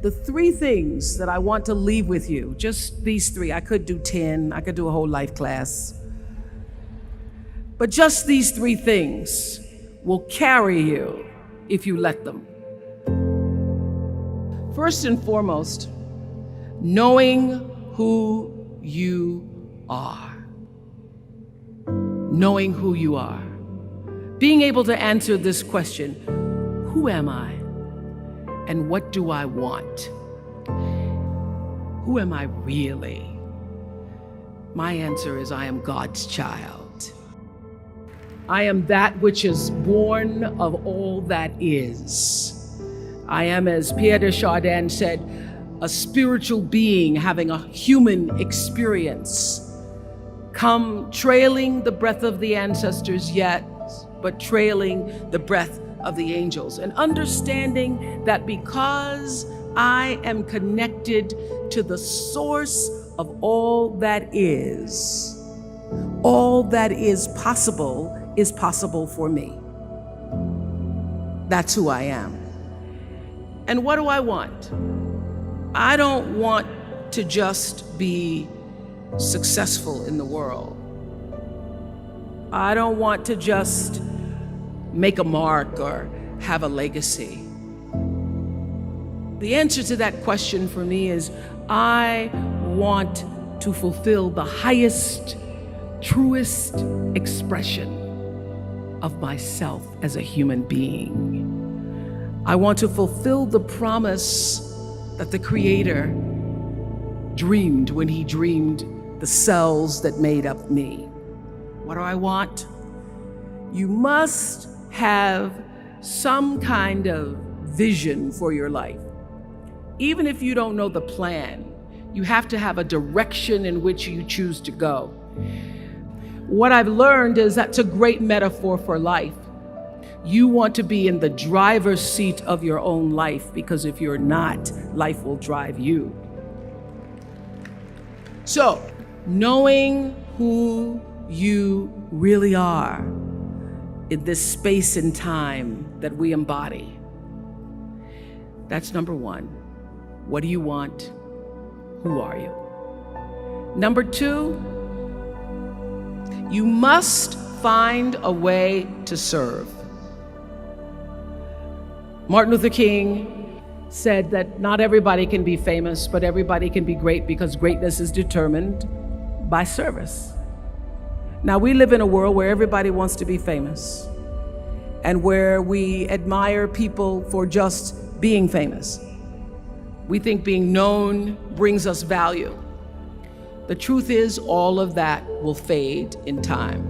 the three things that I want to leave with you, just these three. I could do 10, I could do a whole life class. But just these three things will carry you if you let them. First and foremost, knowing who you are. Knowing who you are. Being able to answer this question, who am I? And what do I want? Who am I really? My answer is I am God's child. I am that which is born of all that is. I am, as Pierre de Chardin said, a spiritual being having a human experience. Come trailing the breath of the ancestors yet, but trailing the breath of the angels. And understanding that because I am connected to the source of all that is possible for me. That's who I am. And what do I want? I don't want to just be successful in the world. I don't want to just make a mark or have a legacy. The answer to that question for me is I want to fulfill the highest, truest expression of myself as a human being. I want to fulfill the promise that the Creator dreamed when He dreamed the cells that made up me. What do I want? You must have some kind of vision for your life. Even if you don't know the plan, you have to have a direction in which you choose to go. What I've learned is that's a great metaphor for life. You want to be in the driver's seat of your own life, because if you're not, life will drive you. So, knowing who you really are in this space and time that we embody. That's number one. What do you want? Who are you? Number two, you must find a way to serve. Martin Luther King said that not everybody can be famous, but everybody can be great, because greatness is determined by service. Now, we live in a world where everybody wants to be famous and where we admire people for just being famous. We think being known brings us value. The truth is, all of that will fade in time.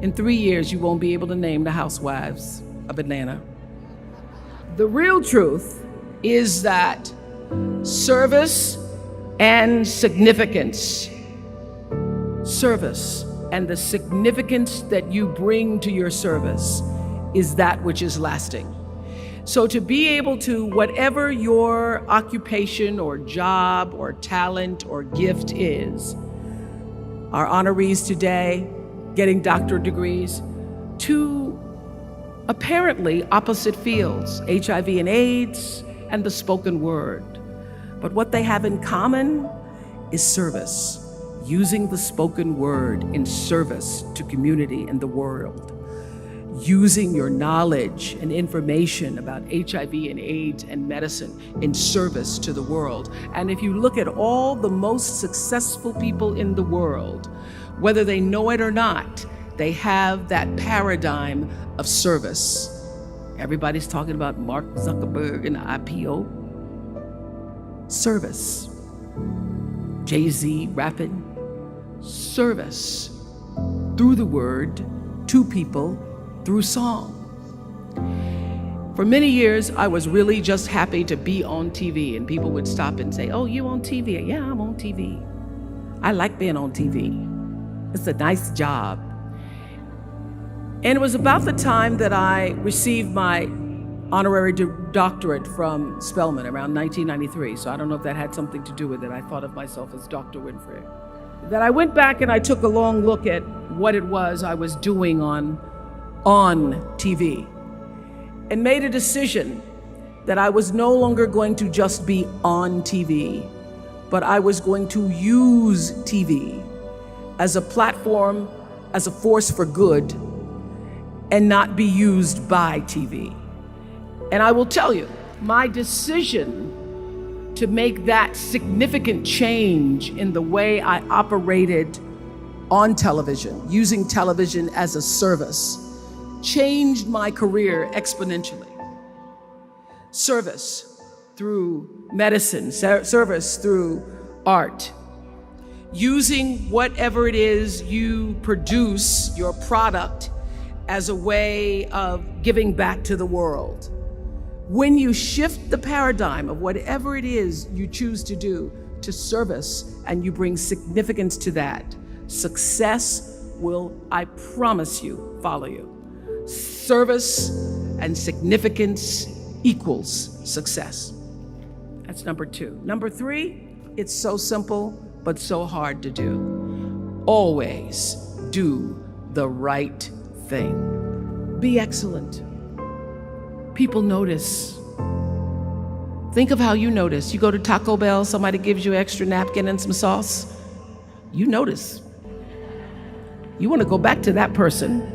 In 3 years, you won't be able to name the housewives of Atlanta. The real truth is that service and significance, service and the significance that you bring to your service is that which is lasting. So to be able to, whatever your occupation or job or talent or gift is, our honorees today getting doctorate degrees, to apparently opposite fields, HIV and AIDS and the spoken word. But what they have in common is service, using the spoken word in service to community and the world. Using your knowledge and information about HIV and AIDS and medicine in service to the world. And if you look at all the most successful people in the world, whether they know it or not, they have that paradigm of service. Everybody's talking about Mark Zuckerberg and IPO. Service. Jay-Z rapping. Service. Through the word, to people, through song. For many years, I was really just happy to be on TV, and people would stop and say, "Oh, you on TV?" "Yeah, I'm on TV. I like being on TV. It's a nice job." And it was about the time that I received my honorary doctorate from Spelman around 1993. So I don't know if that had something to do with it. I thought of myself as Dr. Winfrey. That I went back and I took a long look at what it was I was doing on TV, and made a decision that I was no longer going to just be on TV, but I was going to use TV as a platform, as a force for good, and not be used by TV. And I will tell you, my decision to make that significant change in the way I operated on television, using television as a service, changed my career exponentially. Service through medicine, service through art, using whatever it is you produce, your product, as a way of giving back to the world. When you shift the paradigm of whatever it is you choose to do to service, and you bring significance to that, success will, I promise you, follow you. Service and significance equals success. That's number 2. Number 3, it's so simple, but so hard to do. Always do the right thing. Be excellent. People notice. Think of how you notice. You go to Taco Bell, somebody gives you an extra napkin and some sauce. You notice. You want to go back to that person.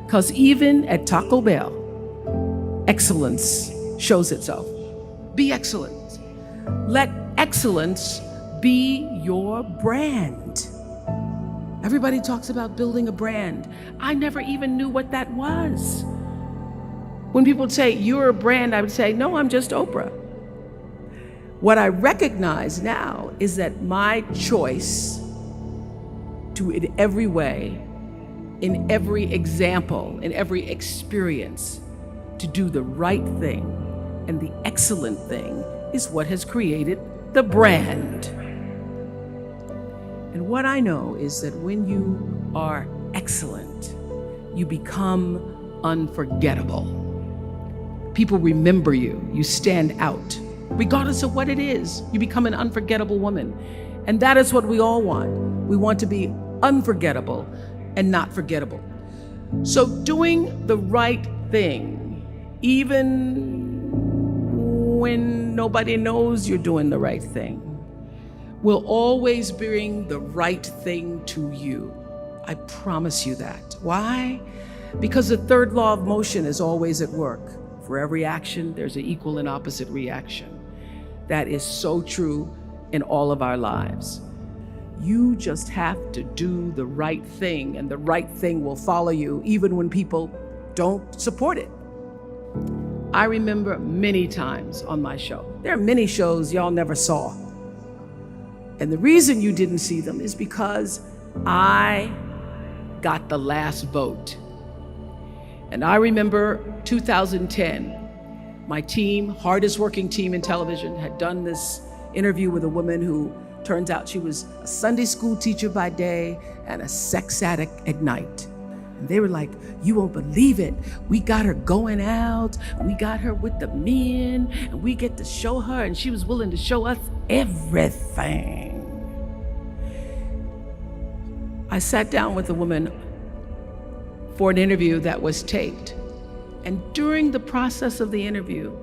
Because even at Taco Bell, excellence shows itself. Be excellent. Let excellence be your brand. Everybody talks about building a brand. I never even knew what that was. When people say, you're a brand, I would say, no, I'm just Oprah. What I recognize now is that my choice to, in every way, in every example, in every experience, to do the right thing and the excellent thing is what has created the brand. And what I know is that when you are excellent, you become unforgettable. People remember you, you stand out. Regardless of what it is, you become an unforgettable woman. And that is what we all want. We want to be unforgettable and not forgettable. So doing the right thing, even when nobody knows you're doing the right thing, will always bring the right thing to you. I promise you that. Why? Because the third law of motion is always at work. For every action, there's an equal and opposite reaction. That is so true in all of our lives. You just have to do the right thing, and the right thing will follow you even when people don't support it. I remember many times on my show. There are many shows y'all never saw. And the reason you didn't see them is because I got the last vote. And I remember 2010, my team, hardest working team in television, had done this interview with a woman who turns out she was a Sunday school teacher by day and a sex addict at night. And they were like, you won't believe it. We got her going out, we got her with the men, and we get to show her, and she was willing to show us everything. I sat down with a woman for an interview that was taped. And during the process of the interview,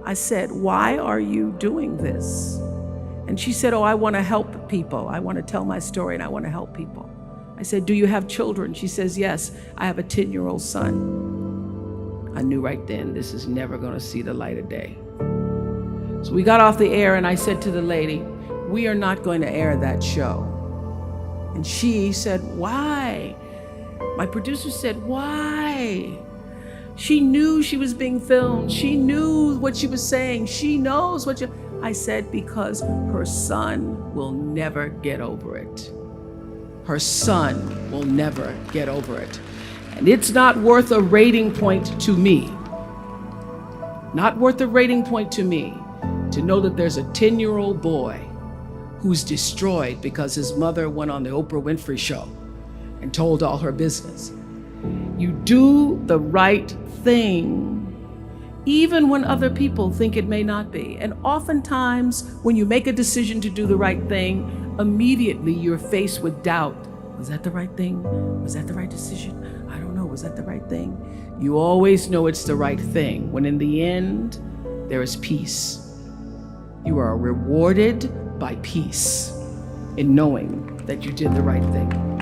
I said, why are you doing this? And she said, oh, I want to help people. I want to tell my story and I want to help people. I said, do you have children? She says, yes, I have a 10-year-old son. I knew right then, this is never going to see the light of day. So we got off the air and I said to the lady, we are not going to air that show. And she said, why? My producer said, why? She knew she was being filmed. She knew what she was saying. She knows what I said, because her son will never get over it. Her son will never get over it. And it's not worth a rating point to me. Not worth a rating point to me to know that there's a 10-year-old boy who's destroyed because his mother went on the Oprah Winfrey Show and told all her business. You do the right thing, even when other people think it may not be. And oftentimes, when you make a decision to do the right thing, immediately you're faced with doubt. Was that the right thing? Was that the right decision? I don't know, was that the right thing? You always know it's the right thing, when in the end, there is peace. You are rewarded by peace in knowing that you did the right thing.